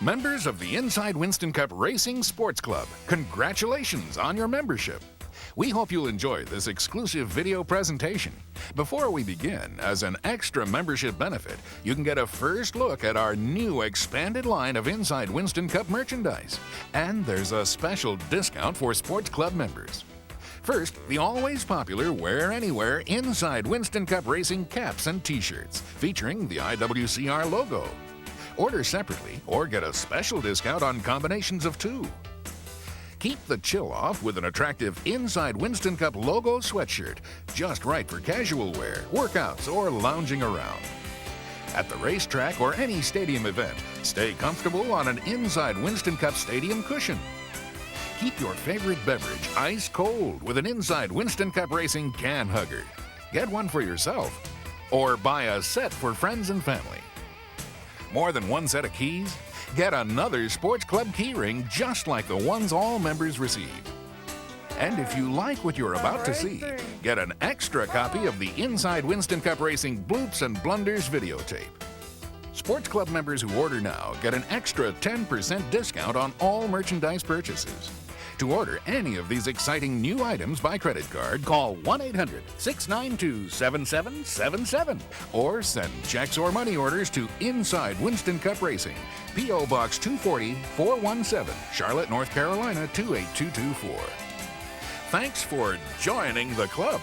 Members of the Inside Winston Cup Racing Sports Club, congratulations on your membership. We hope you'll enjoy this exclusive video presentation. Before we begin, as an extra membership benefit, you can get a first look at our new expanded line of Inside Winston Cup merchandise. And there's a special discount for sports club members. First, the always popular Wear Anywhere Inside Winston Cup Racing caps and t-shirts featuring the IWCR logo. Order separately or get a special discount on combinations of two. Keep the chill off with an attractive Inside Winston Cup logo sweatshirt, just right for casual wear, workouts, or lounging around. At the racetrack or any stadium event, stay comfortable on an Inside Winston Cup Stadium cushion. Keep your favorite beverage ice cold with an Inside Winston Cup Racing can hugger. Get one for yourself or buy a set for friends and family. More than one set of keys? Get another sports club key ring just like the ones all members receive. And if you like what you're about to see, get an extra copy of the Inside Winston Cup Racing Bloopers and Blunders videotape. Sports club members who order now get an extra 10% discount on all merchandise purchases. To order any of these exciting new items by credit card, call 1-800-692-7777 or send checks or money orders to Inside Winston Cup Racing, P.O. Box 240, 417, Charlotte, North Carolina 28224. Thanks for joining the club.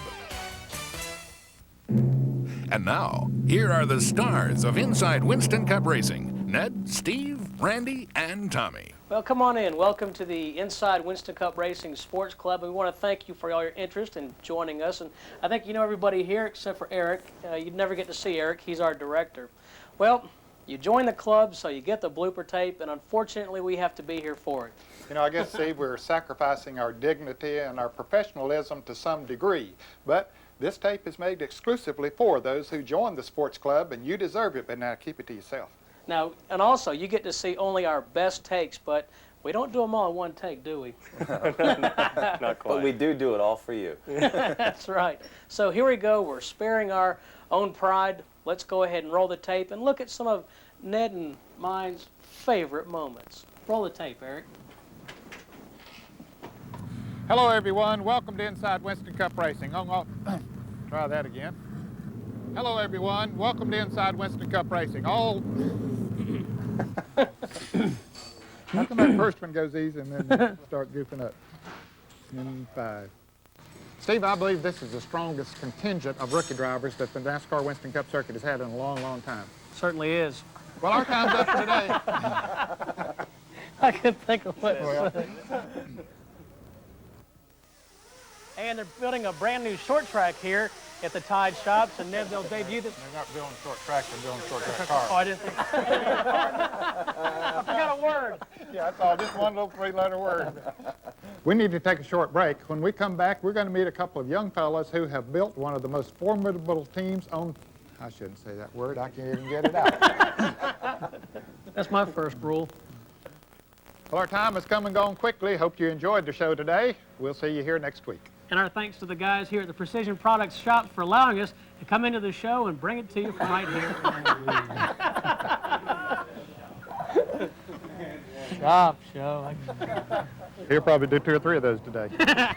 And now, here are the stars of Inside Winston Cup Racing: Ned, Steve, Randy, and Tommy. Well, come on in. Welcome to the Inside Winston Cup Racing Sports Club. We want to thank you for all your interest in joining us. And I think you know everybody here except for Eric. You'd never get to see Eric. He's our director. Well, you join the club, so you get the blooper tape, and unfortunately, we have to be here for it. You know, I guess, Steve, we're sacrificing our dignity and our professionalism to some degree. But this tape is made exclusively for those who join the sports club, and you deserve it, but now keep it to yourself. Now, and also, you get to see only our best takes, but we don't do them all in one take, do we? Not quite. But we do it all for you. That's right. So here we go. We're sparing our own pride. Let's go ahead and roll the tape and look at some of Ned and mine's favorite moments. Roll the tape, Eric. Hello, everyone. Welcome to Inside Winston Cup Racing. Try that again. Hello, everyone. Welcome to Inside Winston Cup Racing. How come that first one goes easy and then start goofing up? In 5. Steve, I believe this is the strongest contingent of rookie drivers that the NASCAR Winston Cup circuit has had in a long, long time. Certainly is. Well, our time's up for today. I couldn't think of what to say. And they're building a brand new short track here at the Tide Shops, and then they'll debut this. They're not building short track, they're building short track cars. Oh, I didn't think. I forgot a word. Yeah, that's all, just one little 3-letter word. We need to take a short break. When we come back, we're going to meet a couple of young fellows who have built one of the most formidable teams on, I shouldn't say that word, I can't even get it out. That's my first rule. Well, our time has come and gone quickly. Hope you enjoyed the show today. We'll see you here next week. And our thanks to the guys here at the Precision Products Shop for allowing us to come into the show and bring it to you from right here. Shop show. He'll probably do 2 or 3 of those today. AN5.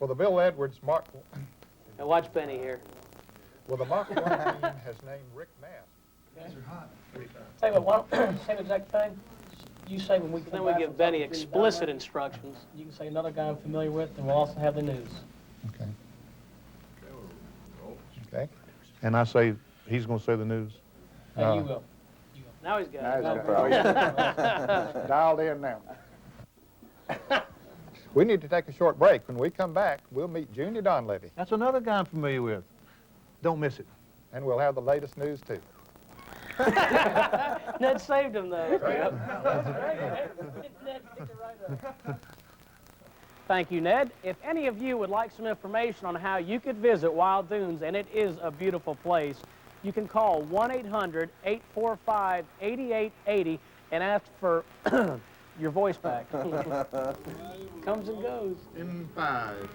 Well, the Bill Edwards Mark... Now watch Benny here. Well, the Mark 1 team has named Rick Mass. Guys are hot. Tell you what, why don't same exact thing? You say when we come then we give Benny explicit instructions. You can say another guy I'm familiar with, and we'll also have the news. Okay. Okay. And I say, he's going to say the news. Yeah, you will. Now he's got it. Dialed in now. We need to take a short break. When we come back, we'll meet Junior Donlevy. That's another guy I'm familiar with. Don't miss it. And we'll have the latest news, too. Ned saved him, though. Thank you, Ned. If any of you would like some information on how you could visit Wild Dunes, and it is a beautiful place, you can call 1-800-845-8880 and ask for your voice back. Comes and goes. In 5.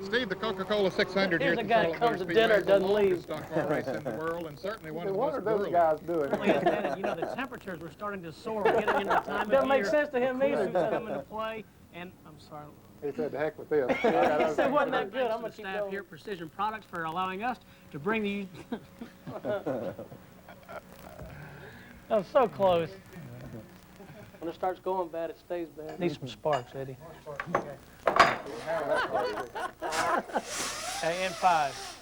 Steve, the Coca-Cola 600 Here's here a at guy the that comes to Speedway dinner, is the doesn't longest leave. stock car race in the world, and certainly one of the What most are those grueling. guys doing? You know, the temperatures were starting to soar. We're getting into the time Doesn't of make year. sense to him either. Cruises come into play, and I'm sorry. He said, "The heck with this." He said, wasn't that good? Thanks I'm to gonna the keep Oh. staff going. here at Precision Products for allowing us to bring you. That was so close. When it starts going bad, it stays bad. Need some sparks, Eddie. Hey, and 5.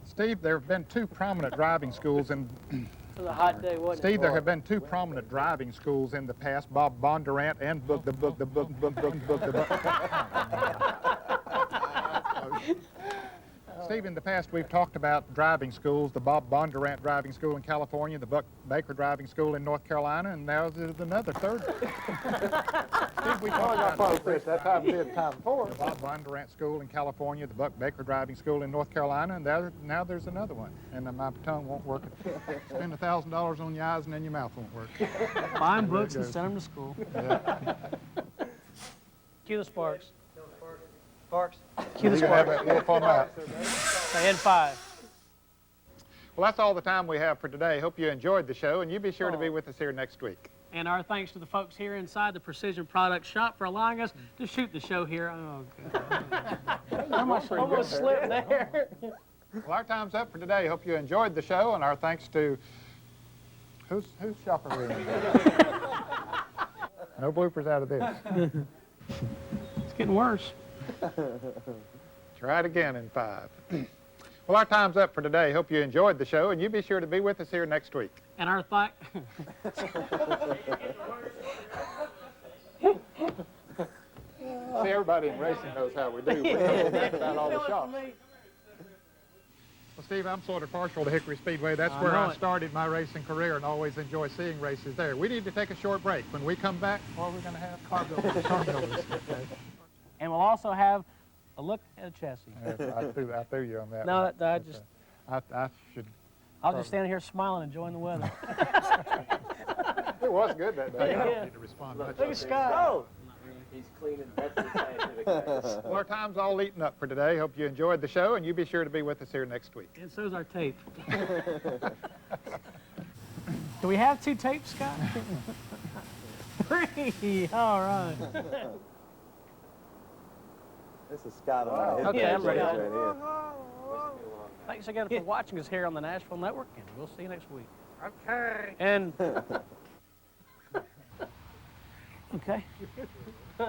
Steve, there have been two prominent driving schools in... It was a hot day, wasn't it? Steve, there have been two prominent driving schools in the past, Bob Bondurant and Book. Steve, in the past we've talked about driving schools, the Bob Bondurant Driving School in California, the Buck Baker Driving School in North Carolina, and now there's another third. Steve, we talked about That time did time before. the Bob Bondurant School in California, the Buck Baker Driving School in North Carolina, and now there's another one. And my tongue won't work. Spend $1,000 on your eyes and then your mouth won't work. Buy them books and send them to school. Yeah. Cue the sparks. Sparks. Cue the You can have sparks. that little format. Hey, and 5. Well, that's all the time we have for today. Hope you enjoyed the show, and you be sure to be with us here next week. And our thanks to the folks here inside the Precision Products Shop for allowing us to shoot the show here. Oh, God. Almost slipped there. Well, our time's up for today. Hope you enjoyed the show, and our thanks to... Who's shop are we in? No bloopers out of this. It's getting worse. Try it again in 5. Well, our time's up for today. Hope you enjoyed the show, and you be sure to be with us here next week. And our thanks... See, everybody in racing knows how we do. We know about all the shops. Well, Steve, I'm sort of partial to Hickory Speedway. That's where I started my racing career and always enjoy seeing races there. We need to take a short break. When we come back, what are we going to have? Car builders. Car builders. Okay. And we'll also have a look at a chassis. I threw you on that. No, one. I just... I should... I'll just stand here smiling, enjoying the weather. It was good that day. I Yeah. don't need to respond much. Look at Scott. Oh! He's cleaning. That's the scientific guys. Well, our time's all eaten up for today. Hope you enjoyed the show, and you be sure to be with us here next week. And so's our tape. Do we have 2 tapes, Scott? 3. All right. This is Scott on my head. Okay, I'm ready. Right here. Thanks again for watching us here on the Nashville Network, and we'll see you next week. Okay. And... Okay. Say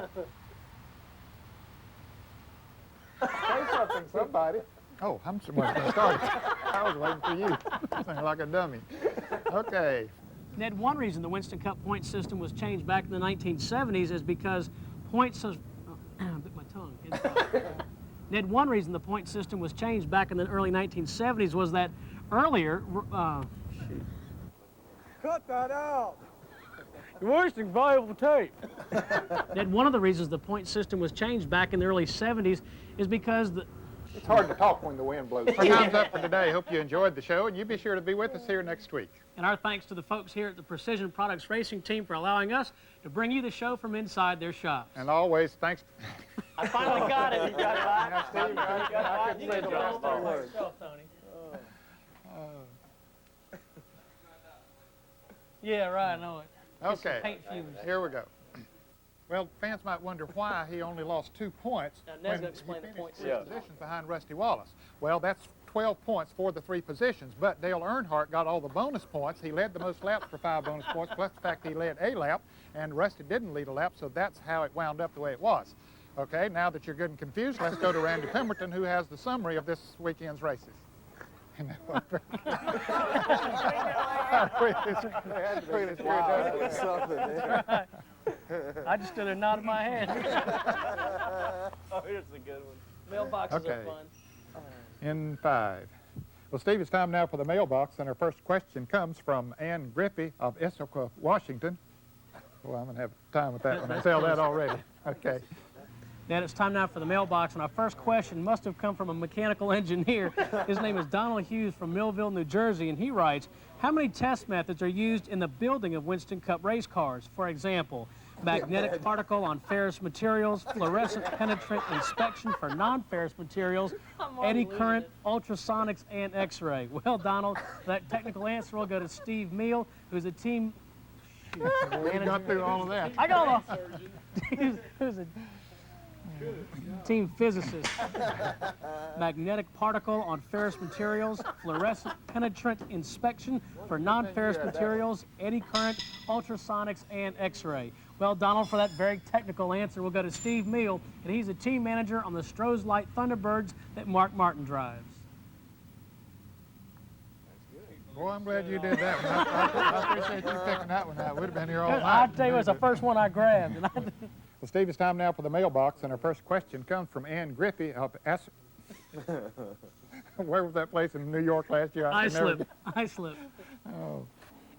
something, somebody. Oh, I'm supposed to start. I was waiting for you. Sounding like a dummy. Okay. Ned, one reason the Winston Cup point system was changed back in the 1970s is because points... I bit my tongue. Ned, one reason the point system was changed back in the early 1970s was that earlier... Cut that out! You're wasting valuable tape. Ned, one of the reasons the point system was changed back in the early 70s is because the... It's hard to talk when the wind blows. Our time's up for today. Hope you enjoyed the show, and you be sure to be with us here next week. And our thanks to the folks here at the Precision Products Racing team for allowing us to bring you the show from inside their shops. And always, thanks. I finally got it. You got it right. Now, Steve, I couldn't say the last 3 words. Tony. Yeah, right, I know it. Okay, Paint fumes. here we go. Well, fans might wonder why he only lost 2 points Now, Ned's when gonna he explain the finished point 3 system. positions behind Rusty Wallace. Well, that's 12 points for the 3 positions, but Dale Earnhardt got all the bonus points. He led the most laps for 5 bonus points, plus the fact he led a lap, and Rusty didn't lead a lap, so that's how it wound up the way it was. Okay, now that you're good and confused, let's go to Randy Pemberton, who has the summary of this weekend's races. I just stood there nodding my head. Oh, here's a good one. Mailboxes Okay. are fun. In 5. Well, Steve, it's time now for the mailbox, and our first question comes from Ann Griffey of Issaquah, Washington. Well, I'm going to have time with that one. I sell that already. Okay. Ned, it's time now for the mailbox, and our first question must have come from a mechanical engineer. His name is Donald Hughes from Millville, New Jersey, and he writes, how many test methods are used in the building of Winston Cup race cars? For example, magnetic particle on ferrous materials, fluorescent penetrant inspection for non-ferrous materials, eddy current, ultrasonics, and X-ray. Well, Donald, that technical answer will go to Steve Meal, who's a team We got through all of that. I got all. Who's a team physicist. Magnetic particle on ferrous materials, fluorescent penetrant inspection for non-ferrous materials, eddy current, ultrasonics, and X-ray. Well, Donald, for that very technical answer, we'll go to Steve Meal, and he's a team manager on the Stroh's Light Thunderbirds that Mark Martin drives. Boy, I'm glad you did that one. I appreciate you picking that one out. We'd have been here all night. I'll tell you, it was the first one I grabbed. Well, Steve, it's time now for the mailbox, and our first question comes from Ann Griffey of where was that place in New York last year? I slipped. Oh.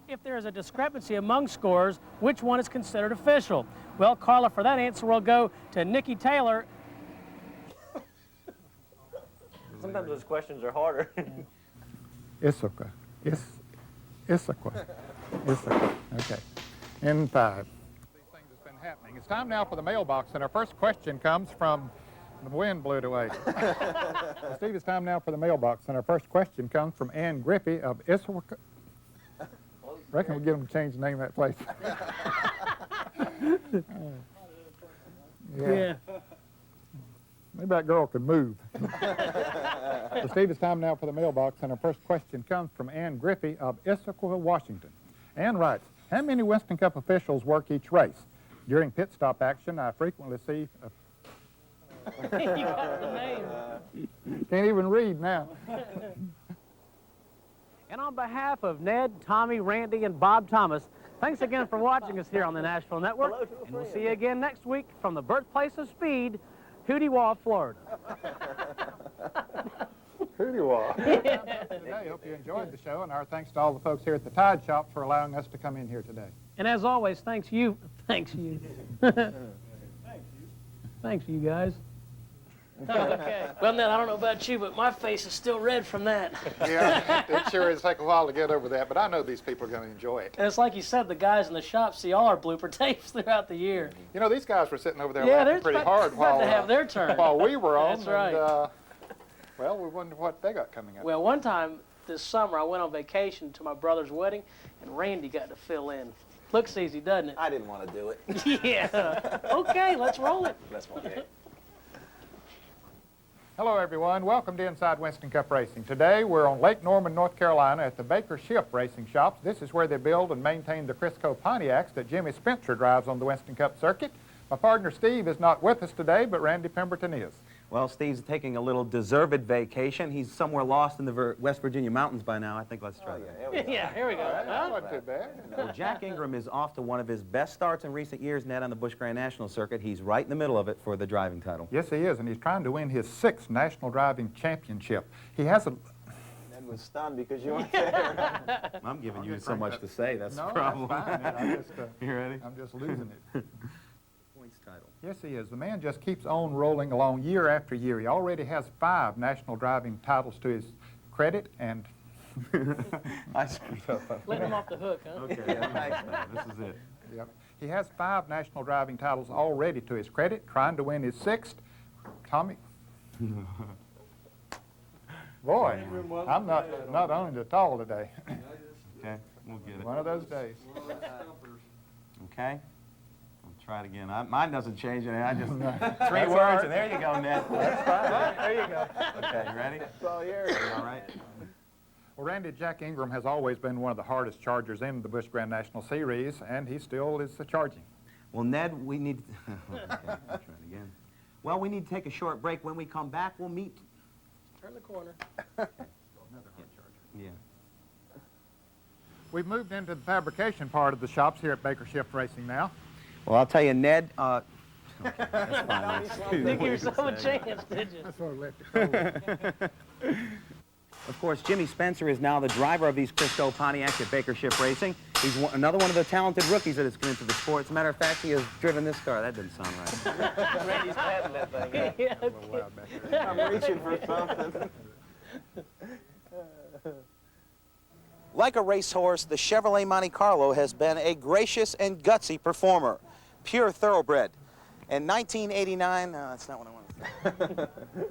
If there is a discrepancy among scores, which one is considered official? Well, Carla, for that answer, we'll go to Nikki Taylor. Sometimes those questions are harder. Issachar. Issachar. Okay. In 5. These things have been happening. It's time now for the mailbox, and our first question comes from the wind blew it away. Steve, it's time now for the mailbox, and our first question comes from Ann Griffey of Issachar. Reckon we'll get them to change the name of that place. Yeah. Maybe that girl could move. So Steve, it's time now for the mailbox, and our first question comes from Ann Griffey of Issachar, Washington. Ann writes, how many Winston Cup officials work each race? During pit stop action, I frequently see... You got the name. Can't even read now. And on behalf of Ned, Tommy, Randy, and Bob Thomas, thanks again for watching us here on the Nashville Network. And we'll see you again next week from the birthplace of speed, Hootie Wah, Florida. Hootie Wah. Today, hope you enjoyed the show, and our thanks to all the folks here at the Tide Shop for allowing us to come in here today. And as always, thanks you. Thanks you guys. Okay. Well, Ned, I don't know about you, but my face is still red from that. Yeah, it sure is take a while to get over that, but I know these people are going to enjoy it. And it's like you said, the guys in the shop see all our blooper tapes throughout the year. You know, these guys were sitting over there Yeah, laughing they're pretty hard while to have their turn. while we were on. That's right. And, well, we wondered what they got coming up. Well, one time this summer, I went on vacation to my brother's wedding, and Randy got to fill in. Looks easy, doesn't it? I didn't want to do it. Yeah. Okay, let's roll it. That's okay. Hello, everyone. Welcome to Inside Winston Cup Racing. Today, we're on Lake Norman, North Carolina at the Baker Ship Racing Shops. This is where they build and maintain the Crisco Pontiacs that Jimmy Spencer drives on the Winston Cup circuit. My partner, Steve, is not with us today, but Randy Pemberton is. Well, Steve's taking a little deserved vacation. He's somewhere lost in the West Virginia mountains by now. I think let's try that. Yeah, here we go. That wasn't too bad. Well, Jack Ingram is off to one of his best starts in recent years, Ned, on the Busch Grand National Circuit. He's right in the middle of it for the driving title. Yes, he is, and he's trying to win his 6th National Driving Championship. He has a... Ned was stunned because you weren't there. I'm giving you so much to say. That's No, the problem. that's fine, man. I just, You ready? I'm just losing it. Points title. Yes, he is. The man just keeps on rolling along year after year. He already has 5 national driving titles to his credit, and I screwed up. Let him off the hook, huh? Okay, yeah, thanks, man. This is it. yep, he has 5 national driving titles already to his credit, trying to win his 6th. Tommy, boy, I'm not only the tall today. Okay, we'll get it. One of those days. Okay? I'll try it again. Mine doesn't change anything. I just 3 That's words, all right. and there you go, Ned. There you go. Okay, you ready? It's all yours. All right. Well, Randy, Jack Ingram has always been one of the hardest chargers in the Busch Grand National Series, and he still is charging. Well, Ned, we need... Okay, I'll try it again. Well, we need to take a short break. When we come back, we'll meet... Turn the corner. Yeah. We've moved into the fabrication part of the shops here at Baker Ship Racing now. Well, I'll tell you, Ned... okay, that's fine. Didn't give yourself a chance, did you? That's what I left it cold. Of course, Jimmy Spencer is now the driver of these Crisco Pontiacs at Baker Ship Racing. He's another one of the talented rookies that has come into the sport. As a matter of fact, he has driven this car. That didn't sound right. Randy's patting that thing. Yeah, A little while back. I'm reaching for something. Like a racehorse, the Chevrolet Monte Carlo has been a gracious and gutsy performer. pure thoroughbred. In 1989, no, that's not what I wanted to say.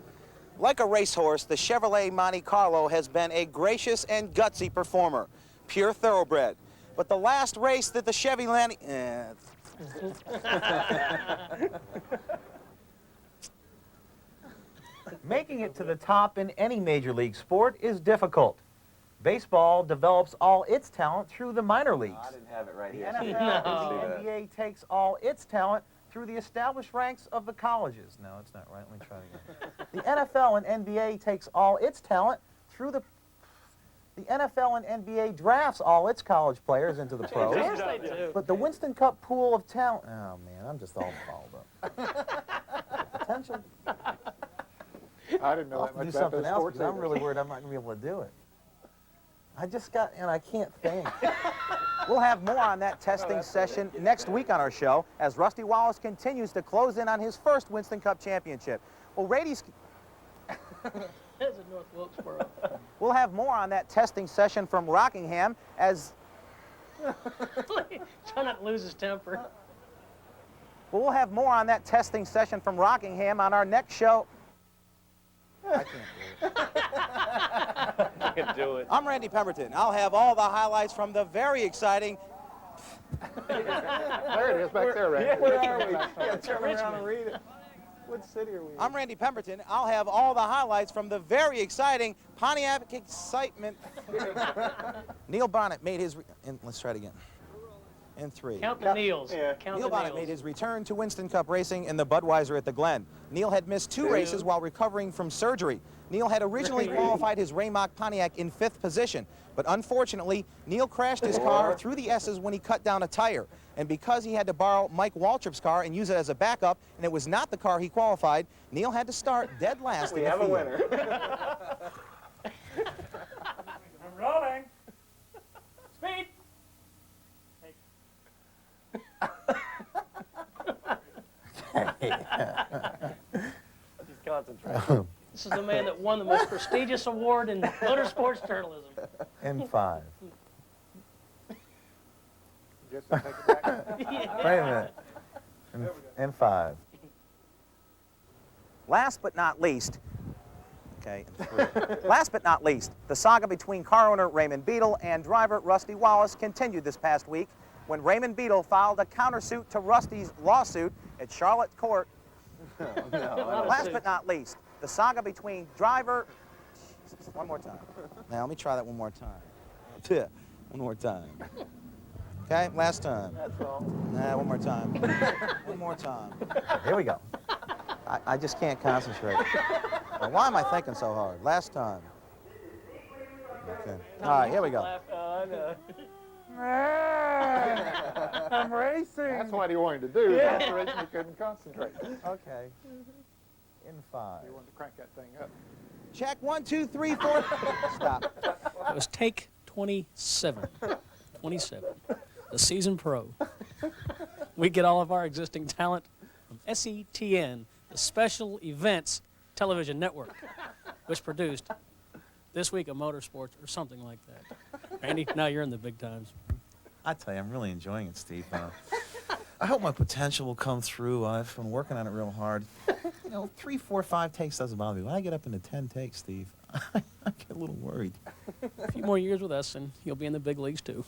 Like a racehorse, the Chevrolet Monte Carlo has been a gracious and gutsy performer, pure thoroughbred. But the last race that the Chevy Lanny... Making it to the top in any major league sport is difficult. Baseball develops all its talent through the minor leagues. I didn't have it right The here. NFL and the NBA takes all its talent through the established ranks of the colleges. No, it's not right. Let me try it again. The NFL and NBA takes all its talent through the NFL and NBA drafts all its college players into the pros. Of course they do. But the Winston Cup pool of talent... Oh, man, I'm just all fouled up. Potential. I didn't know I'll that have to much do about something those else sports because I'm either. really worried I'm not going to be able to do it. I just got, and I can't think. We'll have more on that testing session next week on our show as Rusty Wallace continues to close in on his first Winston Cup championship. Well, That's in North Wilkesboro. we'll have more on that testing session from Rockingham as Try not to lose his temper. we'll have more on that testing session from Rockingham on our next show. I can't do it. I can do it. I'm Randy Pemberton. I'll have all the highlights from the very exciting There it is back there, Randy. Where are we? Yeah, turn around and read it. What city are we in? I'm Randy Pemberton. I'll have all the highlights from the very exciting Pontiac excitement. Neil Bonnet made his... let's try it again. In 3. Count the Neils. Yeah. Count Neil the Bonnet Neils. made his return to Winston Cup Racing in the Budweiser at the Glen. Neil had missed 2 races while recovering from surgery. Neil had originally qualified his Raymock Pontiac in 5th position, but unfortunately, Neil crashed his car through the S's when he cut down a tire. And because he had to borrow Mike Waltrip's car and use it as a backup, and it was not the car he qualified, Neil had to start dead last We in the have a field. winner. I'm rolling. Speed. Just concentrate. This is the man that won the most prestigious award in motorsports journalism. In 5. Guess I'll take it back. Wait a minute. In 5. Last but not least, last but not least, the saga between car owner Raymond Beadle and driver Rusty Wallace continued this past week when Raymond Beadle filed a countersuit to Rusty's lawsuit at Charlotte Court. Last but not least, the saga between driver... One more time. Now, let me try that one more time. One more time. Okay, last time. That's all. Nah, one more time. One more time. Here we go. I just can't concentrate. Well, why am I thinking so hard? Last time. Okay. All right, here we go. I know. I'm racing. That's what he wanted to do. Yeah. That's the reason he couldn't concentrate. Okay. In 5. He wanted to crank that thing up. Check 1, 2, 3, 4. Stop. It was take 27. 27. The season pro. We get all of our existing talent from SETN, the Special Events Television Network, which produced This Week of Motorsports or something like that. Randy, now you're in the big times. I tell you, I'm really enjoying it, Steve. I hope my potential will come through. I've been working on it real hard. You know, 3, 4, 5 takes doesn't bother me. When I get up into 10 takes, Steve, I get a little worried. A few more years with us, and you'll be in the big leagues too.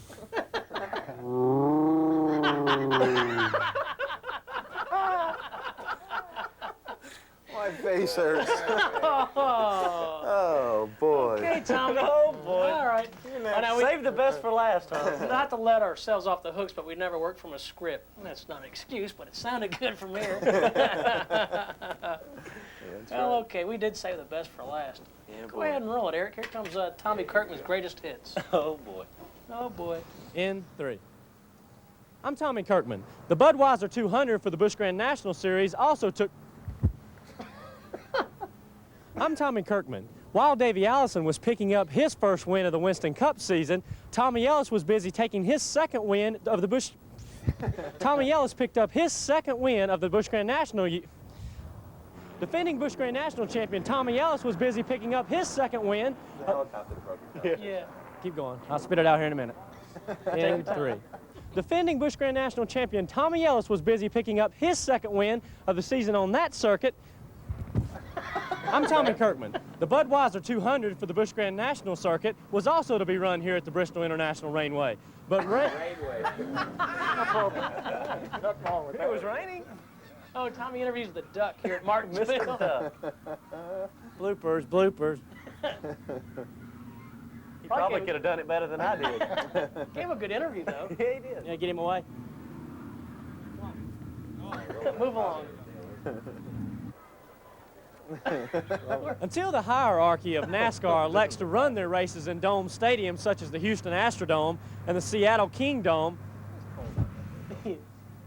My face hurts. Oh, boy. Okay, Tommy. Oh, boy. All right. I know Save the best for last, huh? not to let ourselves off the hooks, but we never worked from a script. That's not an excuse, but it sounded good from here. Well, okay, we did save the best for last. Yeah, Go ahead and roll it, Eric. Here comes Tommy Kirkman's greatest hits. Oh, boy. Oh, boy. In 3. I'm Tommy Kirkman. The Budweiser 200 for the Busch Grand National Series also took... I'm Tommy Kirkman. While Davey Allison was picking up his first win of the Winston Cup season, Tommy Ellis was busy taking his second win of the Busch... Tommy Ellis picked up his second win of the Busch Grand National... Defending Busch Grand National champion Tommy Ellis was busy picking up his second win... The helicopter broke. Yeah. Keep going. I'll spit it out here in a minute. In 3. Defending Busch Grand National champion Tommy Ellis was busy picking up his second win of the season on that circuit. I'm Tommy Kirkman. The Budweiser 200 for the Busch Grand National circuit was also to be run here at the Bristol International Raceway. But it was raining. Oh, Tommy interviews the duck here at Martinsville. Bloopers, bloopers. He probably could have done it better than I did. Gave him a good interview, though. Yeah, he did. Yeah, get him away. Move along. Until the hierarchy of NASCAR elects to run their races in dome stadiums such as the Houston Astrodome and the Seattle Kingdome,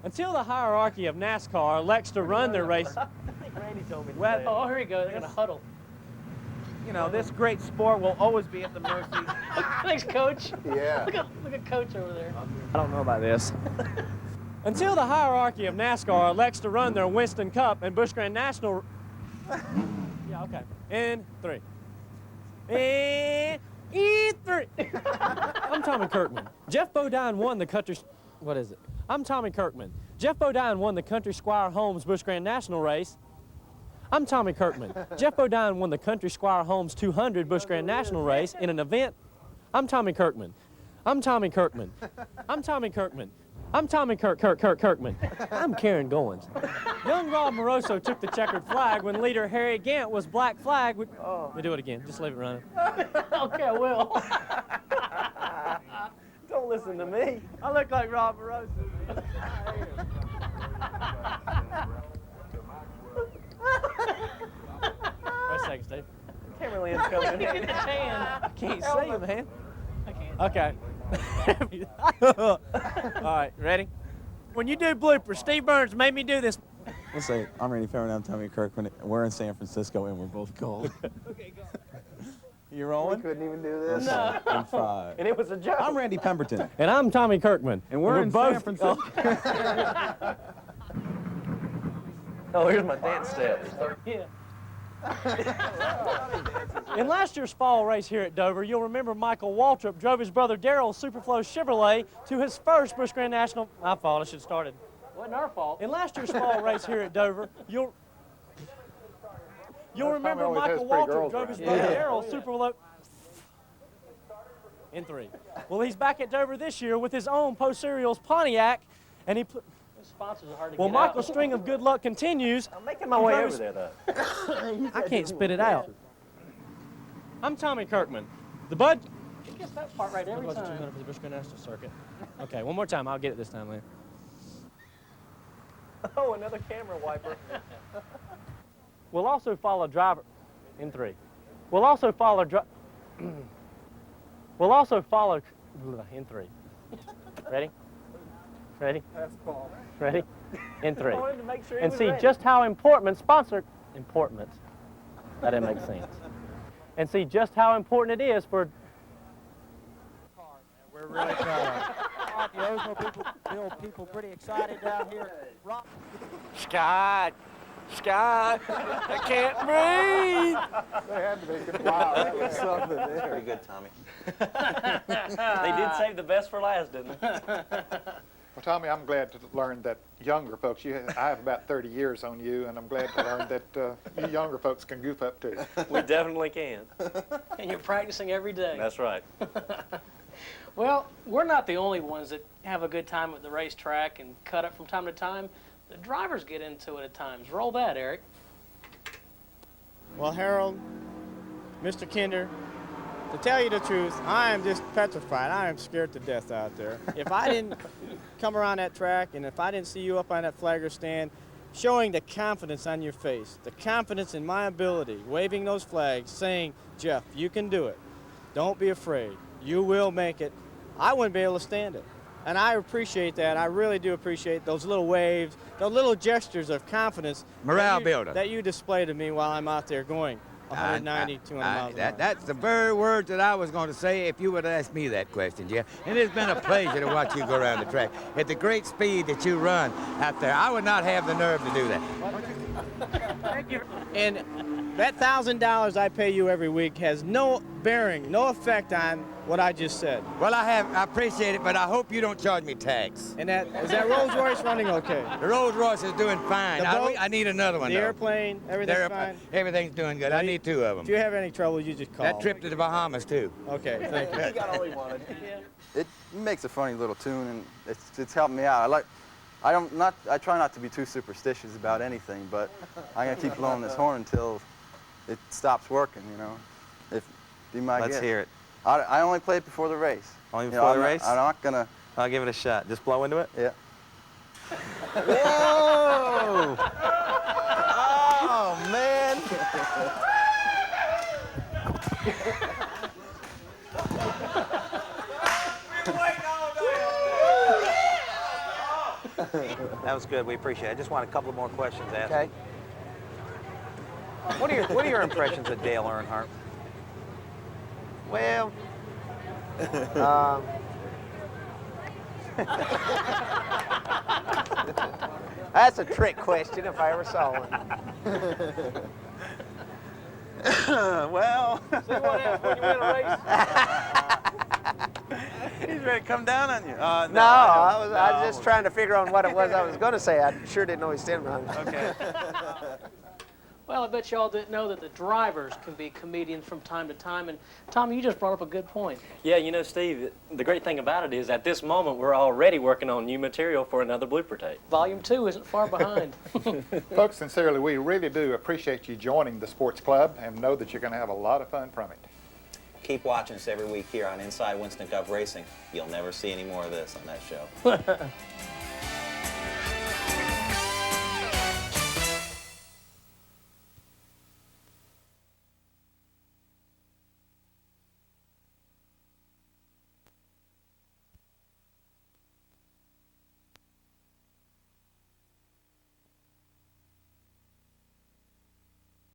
until the hierarchy of NASCAR elects to run their races, Randy told me to well, say it. Oh, here we go. They're going to huddle. You know, this great sport will always be at the mercy. Thanks, Coach. Yeah. Look at Coach over there. I don't know about this. Until the hierarchy of NASCAR elects to run their Winston Cup and Busch Grand National. Yeah, okay. In 3. In 3. I'm Tommy Kirkman. Jeff Bodine won the country. What is it? I'm Tommy Kirkman. Jeff Bodine won the Country Squire Holmes Busch Grand National race. I'm Tommy Kirkman. Jeff Bodine won the Country Squire Holmes 200 Busch Grand National race in an event. I'm Tommy Kirkman. I'm Tommy Kirkman. I'm Tommy Kirkman. I'm Tommy Kirkman. I'm Karen Goins. Young Rob Moroso took the checkered flag when leader Harry Gant was black flag. Let me do it again. Just leave it running. Okay, I will. Don't listen to me. I look like Rob Moroso. Wait a second, Steve. Camera lens coming in. Get the tan. I can't see, man. I can't. Okay. All right, ready? When you do bloopers, Steve Burns made me do this. Let's say, I'm Randy Ferrin, I'm Tommy Kirkman. We're in San Francisco and we're both cold. Okay, go. You We rolling? couldn't even do this. No. I'm 5. And it was a joke. I'm Randy Pemberton. And I'm Tommy Kirkman. And we're in both San Francisco. Oh, here's my dance steps. Yeah. In last year's fall race here at Dover, you'll remember Michael Waltrip drove his brother Darrell Superflow Chevrolet to his first Busch Grand National. My fault, I should have started. Wasn't our fault. In last year's fall race here at Dover, you'll remember always has Michael pretty Waltrip girls drove his around. brother Darrell Superflow in 3. Well, he's back at Dover this year with his own Post Serials Pontiac, and he put. The sponsors are hard to Well, get Michael's out. string of good luck continues. I'm making my way over there, though. I can't spit it out. I'm Tommy Kirkman. The Bud. He gets that part right every Budweiser time. 200 for the Busch Grand National circuit. Okay, one more time. I'll get it this time, Lynn. Oh, another camera wiper. We'll also follow driver in 3. We'll also follow We'll also follow in 3. Ready? Ready? Ready? In 3. I wanted to make sure he And was see ready. just how important sponsor important. That didn't make sense. And see just how important it is for. We're really proud. The Ozone people pretty excited down here. Scott, I can't breathe. They had to be. Wow, that was something there. Very good, Tommy. They did save the best for last, didn't they? Well, Tommy, I'm glad to learn that younger folks, I have about 30 years on you, and I'm glad to learn that you younger folks can goof up too. We definitely can. And you're practicing every day. That's right. Well, we're not the only ones that have a good time at the racetrack and cut it from time to time. The drivers get into it at times. Roll that, Eric. Well, Harold, Mr. Kinder, to tell you the truth, I am just petrified. I am scared to death out there. If I didn't come around that track and if I didn't see you up on that flagger stand, showing the confidence on your face, the confidence in my ability, waving those flags, saying, Jeff, you can do it. Don't be afraid. You will make it. I wouldn't be able to stand it. And I appreciate that. I really do appreciate those little waves, those little gestures of confidence Morale builder. that you display to me while I'm out there going 190, 200 miles an hour. That's the very words that I was going to say if you would ask me that question, Jeff. And it's been a pleasure to watch you go around the track. At the great speed that you run out there, I would not have the nerve to do that. Thank you. And that $1,000 I pay you every week has no bearing, no effect on what I just said. Well, I appreciate it, but I hope you don't charge me tax. And is that Rolls Royce running okay? The Rolls Royce is doing fine. The boat, I need another one, the though. airplane, everything's fine? Everything's doing good. I need 2 of them. If you have any trouble, you just call. That trip to the Bahamas, too. Okay, thank you. He got all he wanted. It makes a funny little tune, and it's helped me out. I try not to be too superstitious about anything, but I'm gonna keep blowing this horn until it stops working. You know, be my guest. Let's hear it. I only play it before the race. Only before the race? I'm not gonna. I'll give it a shot. Just blow into it? Yeah. Whoa! Oh, man! That was good. We appreciate it. I just want a couple more questions asked. Okay. What are your impressions of Dale Earnhardt? Well, that's a trick question if I ever saw one. Well, See what happens when you win a race? he's ready to come down on you. No, I was just trying to figure out what it was I was going to say. I sure didn't know he stand behind me. Okay. Well, I bet y'all didn't know that the drivers can be comedians from time to time. And Tom, you just brought up a good point. Yeah, you know, Steve, the great thing about it is at this moment we're already working on new material for another blooper tape. Volume 2 isn't far behind. Folks, sincerely, we really do appreciate you joining the sports club and know that you're going to have a lot of fun from it. Keep watching us every week here on Inside Winston Cup Racing. You'll never see any more of this on that show.